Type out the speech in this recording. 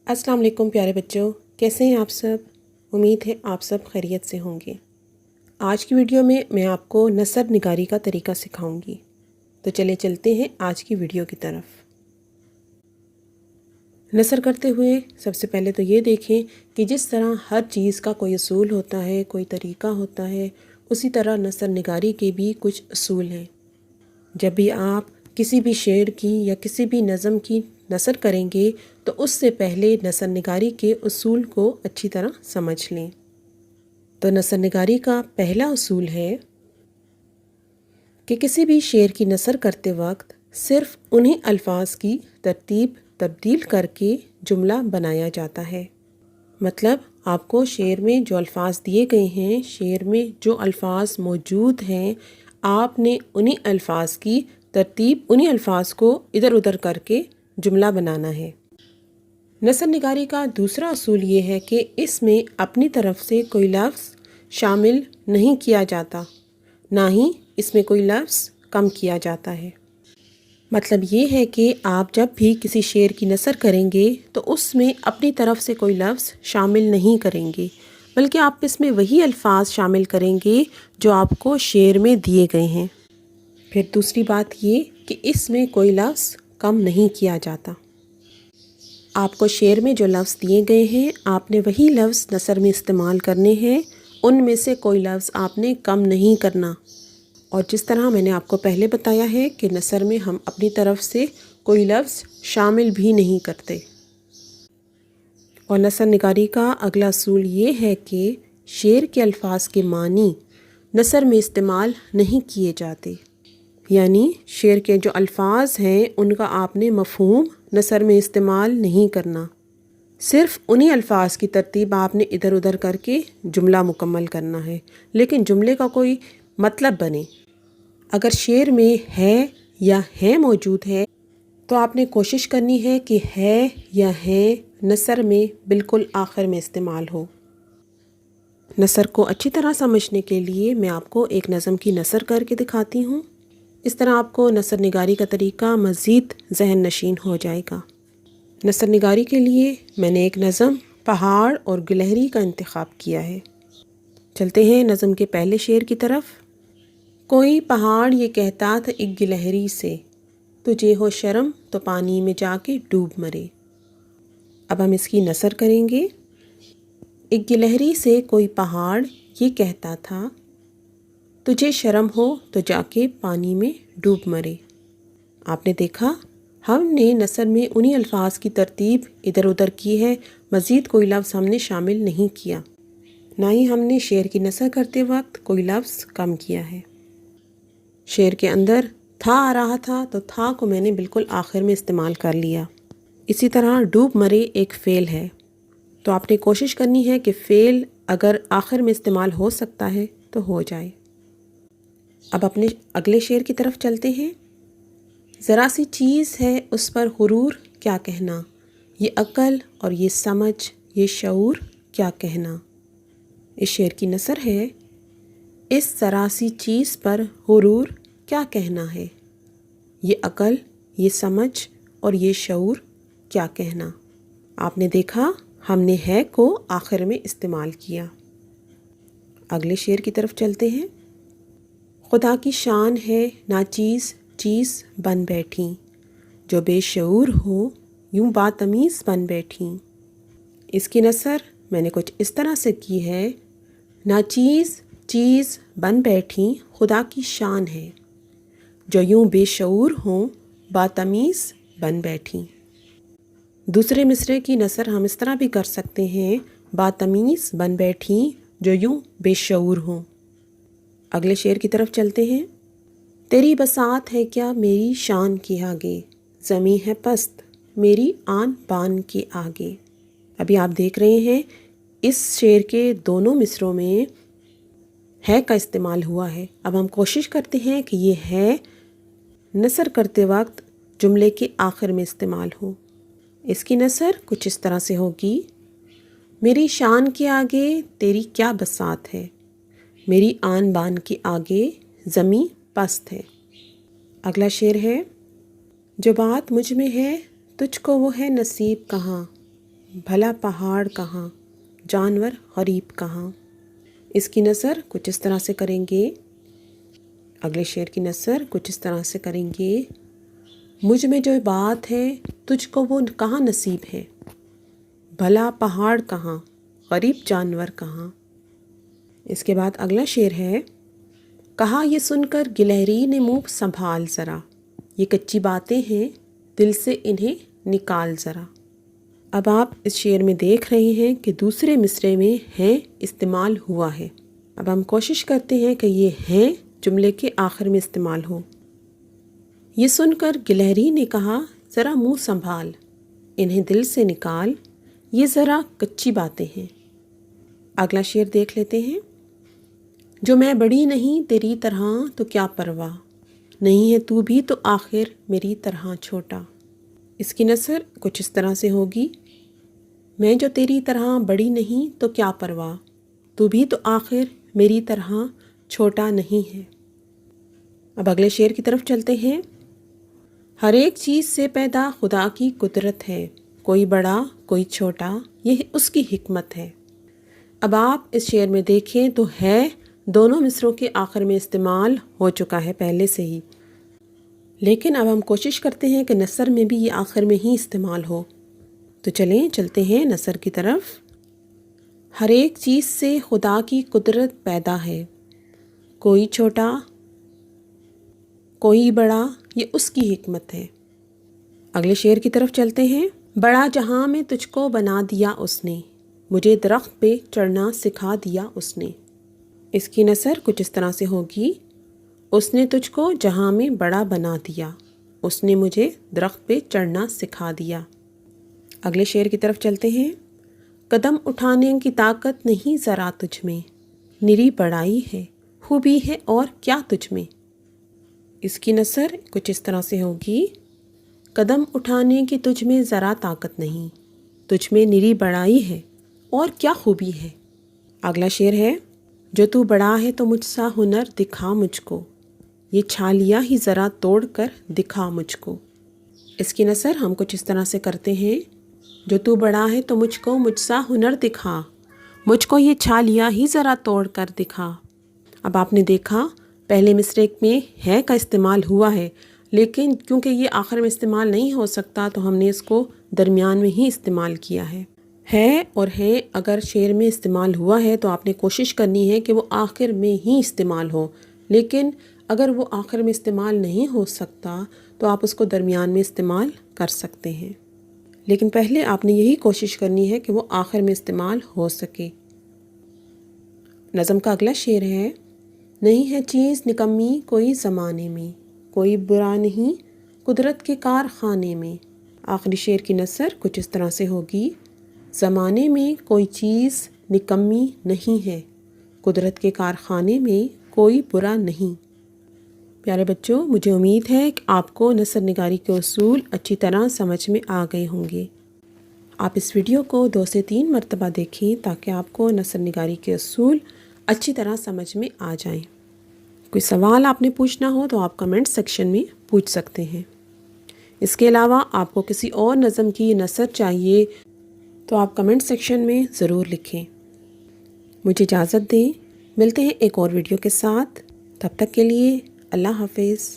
अस्सलाम वालेकुम प्यारे बच्चों, कैसे हैं आप सब। उम्मीद है आप सब खैरियत से होंगे। आज की वीडियो में मैं आपको नसर निगारी का तरीका सिखाऊंगी। तो चले चलते हैं आज की वीडियो की तरफ। नसर करते हुए सबसे पहले तो ये देखें कि जिस तरह हर चीज़ का कोई असूल होता है, कोई तरीका होता है, उसी तरह नसर निगारी के भी कुछ असूल हैं। जब भी आप किसी भी शेर की या किसी भी नज़म की नसर करेंगे तो उससे पहले नसर निगारी के उसूल को अच्छी तरह समझ लें। तो नसर निगारी का पहला उसूल है कि किसी भी शेर की नसर करते वक्त सिर्फ उन्हीं अल्फाज की तरतीब तब्दील करके जुमला बनाया जाता है। मतलब आपको शेर में जो अल्फाज दिए गए हैं, शेर में जो अल्फाज मौजूद हैं, आपने उन्हीं अल्फाज की तरतीब, उन्हीं अल्फाज को इधर उधर करके जुमला बनाना है। नसर निगारी का दूसरा असूल ये है कि इसमें अपनी तरफ से कोई लफ्ज़ शामिल नहीं किया जाता, ना ही इसमें कोई लफ्ज़ कम किया जाता है। मतलब ये है कि आप जब भी किसी शेर की नसर करेंगे तो उसमें अपनी तरफ से कोई लफ्ज़ शामिल नहीं करेंगे, बल्कि आप इसमें वही अल्फाज शामिल करेंगे जो आपको शेर में दिए गए हैं। फिर दूसरी बात ये कि इसमें कोई लफ्ज़ कम नहीं किया जाता। आपको शेर में जो लफ्ज़ दिए गए हैं, आपने वही लफ्ज़ नसर में इस्तेमाल करने हैं, उनमें से कोई लफ्ज़ आपने कम नहीं करना। और जिस तरह मैंने आपको पहले बताया है कि नसर में हम अपनी तरफ से कोई लफ्ज़ शामिल भी नहीं करते। और नसर निगारी का अगला असूल ये है कि शेर के अल्फाज के मानी नसर में इस्तेमाल नहीं किए जाते। यानी शेर के जो अल्फाज हैं उनका आपने मफ़हूम नसर में इस्तेमाल नहीं करना, सिर्फ़ उन्हीं अल्फाज की तरतीब आपने इधर उधर करके जुमला मुकम्मल करना है, लेकिन जुमले का कोई मतलब बने। अगर शेर में है या है मौजूद है तो आपने कोशिश करनी है कि है या है नसर में बिल्कुल आखिर में इस्तेमाल हो। नसर को अच्छी तरह समझने के लिए मैं आपको एक नज़म की नसर करके दिखाती हूँ। इस तरह आपको नसर निगारी का तरीका मज़ीद जहन नशीन हो जाएगा। नसर निगारी के लिए मैंने एक नज़म पहाड़ और गिलहरी का इंतखाब किया है। चलते हैं नज़म के पहले शेर की तरफ। कोई पहाड़ ये कहता था एक गिलहरी से, तुझे हो शर्म तो पानी में जाके डूब मरे। अब हम इसकी नसर करेंगे। एक गिलहरी से कोई पहाड़ ये कहता था, तुझे शर्म हो तो जाके पानी में डूब मरे। आपने देखा हमने नसर में उन्हीं अल्फाज की तरतीब इधर उधर की है, मज़ीद कोई लफ्ज़ हमने शामिल नहीं किया, ना ही हमने शेर की नसर करते वक्त कोई लफ्ज़ कम किया है। शेर के अंदर था आ रहा था तो था को मैंने बिल्कुल आखिर में इस्तेमाल कर लिया। इसी तरह डूब मरे एक फ़ेल है, तो आपने कोशिश करनी है कि फ़ेल अगर आखिर में इस्तेमाल हो सकता है तो हो जाए। अब अपने अगले शेर की तरफ चलते हैं। ज़रा सी चीज़ है उस पर गुरूर क्या कहना, ये अक्ल और ये समझ ये शऊर क्या कहना। इस शेर की नसर है, इस ज़रा सी चीज़ पर गुरूर क्या कहना है, ये अक्ल ये समझ और ये शऊर क्या कहना। आपने देखा हमने है को आखिर में इस्तेमाल किया। अगले शेर की तरफ चलते हैं। खुदा की शान है नाचीज़ चीज़ बन बैठी, जो बेशऊर हो यूं बातमीज़ बन बैठी। इसकी नसर मैंने कुछ इस तरह से की है, नाचीज़ चीज़ बन बैठी खुदा की शान है, जो यूं बेशऊर हों बातमीज़ बन बैठी। दूसरे मिसरे की नसर हम इस तरह भी कर सकते हैं, बातमीज़ बन बैठी जो यूं बेशऊर हों। अगले शेर की तरफ चलते हैं। तेरी बसात है क्या मेरी शान के आगे, ज़मीं है पस्त मेरी आन बान के आगे। अभी आप देख रहे हैं इस शेर के दोनों मिसरों में है का इस्तेमाल हुआ है। अब हम कोशिश करते हैं कि ये है नसर करते वक्त जुमले के आखिर में इस्तेमाल हो। इसकी नसर कुछ इस तरह से होगी, मेरी शान के आगे तेरी क्या बसात है, मेरी आन बान के आगे ज़मीं पस्त है। अगला शेर है, जो बात मुझ में है तुझको वो है नसीब कहाँ, بھلا پہاڑ کہاں، جانور غریب کہاں۔ اس کی نثر کچھ اس طرح سے کریں گے، اگلے شعر کی نثر کچھ اس طرح سے کریں گے، مجھ میں جو بات ہے تجھ کو وہ کہاں نصیب ہے، بھلا پہاڑ کہاں، غریب جانور کہاں۔ اس کے بعد اگلا شعر ہے، کہا یہ سن کر گلہری نے منہ سنبھال ذرا، یہ کچی باتیں ہیں دل سے انہیں نکال ذرا۔ اب آپ اس شعر میں دیکھ رہے ہیں کہ دوسرے مصرعے میں ہیں استعمال ہوا ہے۔ اب ہم کوشش کرتے ہیں کہ یہ ہیں جملے کے آخر میں استعمال ہو۔ یہ سن کر گلہری نے کہا ذرا منہ سنبھال، انہیں دل سے نکال، یہ ذرا کچی باتیں ہیں۔ اگلا شعر دیکھ لیتے ہیں، جو میں بڑی نہیں تیری طرح تو کیا پرواہ، نہیں ہے تو بھی تو آخر میری طرح چھوٹا۔ اس کی نثر کچھ اس طرح سے ہوگی، میں جو تیری طرح بڑی نہیں تو کیا پرواہ، تو بھی تو آخر میری طرح چھوٹا نہیں ہے۔ اب اگلے شعر کی طرف چلتے ہیں، ہر ایک چیز سے پیدا خدا کی قدرت ہے، کوئی بڑا کوئی چھوٹا یہ اس کی حکمت ہے۔ اب آپ اس شعر میں دیکھیں تو ہے دونوں مصروں کے آخر میں استعمال ہو چکا ہے پہلے سے ہی، لیکن اب ہم کوشش کرتے ہیں کہ نثر میں بھی یہ آخر میں ہی استعمال ہو۔ تو چلیں چلتے ہیں نثر کی طرف، ہر ایک چیز سے خدا کی قدرت پیدا ہے، کوئی چھوٹا کوئی بڑا یہ اس کی حکمت ہے۔ اگلے شعر کی طرف چلتے ہیں، بڑا جہاں میں تجھ کو بنا دیا اس نے، مجھے درخت پہ چڑھنا سکھا دیا اس نے۔ اس کی نثر کچھ اس طرح سے ہوگی، اس نے تجھ کو جہاں میں بڑا بنا دیا، اس نے مجھے درخت پہ چڑھنا سکھا دیا۔ اگلے شعر کی طرف چلتے ہیں، قدم اٹھانے کی طاقت نہیں ذرا تجھ میں، نری بڑائی ہے خوبی ہے اور کیا تجھ میں۔ اس کی نثر کچھ اس طرح سے ہوگی، قدم اٹھانے کی تجھ میں ذرا طاقت نہیں، تجھ میں نری بڑائی ہے اور کیا خوبی ہے۔ اگلا شعر ہے، جو تو بڑا ہے تو مجھ سا ہنر دکھا مجھ کو، یہ چھالیاں ہی ذرا توڑ کر دکھا مجھ کو۔ اس کی نثر ہم کچھ اس طرح سے کرتے ہیں، جو تو بڑا ہے تو مجھ کو مجھ سا ہنر دکھا، مجھ کو یہ چھالیاں ہی ذرا توڑ کر دکھا۔ اب آپ نے دیکھا پہلے مصرعے میں ہے کا استعمال ہوا ہے، لیکن کیونکہ یہ آخر میں استعمال نہیں ہو سکتا تو ہم نے اس کو درمیان میں ہی استعمال کیا ہے اور ہے اگر شعر میں استعمال ہوا ہے تو آپ نے کوشش کرنی ہے کہ وہ آخر میں ہی استعمال ہو، لیکن اگر وہ آخر میں استعمال نہیں ہو سکتا تو آپ اس کو درمیان میں استعمال کر سکتے ہیں، لیکن پہلے آپ نے یہی کوشش کرنی ہے کہ وہ آخر میں استعمال ہو سکے۔ نظم کا اگلا شعر ہے، نہیں ہے چیز نکمی کوئی زمانے میں، کوئی برا نہیں قدرت کے کارخانے میں۔ آخری شعر کی نثر کچھ اس طرح سے ہوگی، زمانے میں کوئی چیز نکمی نہیں ہے، قدرت کے کارخانے میں کوئی برا نہیں۔ پیارے بچوں، مجھے امید ہے کہ آپ کو نثر نگاری کے اصول اچھی طرح سمجھ میں آ گئے ہوں گے۔ آپ اس ویڈیو کو 2 سے 3 مرتبہ دیکھیں تاکہ آپ کو نثر نگاری کے اصول اچھی طرح سمجھ میں آ جائیں۔ کوئی سوال آپ نے پوچھنا ہو تو آپ کمنٹ سیکشن میں پوچھ سکتے ہیں۔ اس کے علاوہ آپ کو کسی اور نظم کی نثر چاہیے تو آپ کمنٹ سیکشن میں ضرور لکھیں۔ مجھے اجازت دیں، ملتے ہیں ایک اور ویڈیو کے ساتھ، تب تک کے لیے اللہ حافظ۔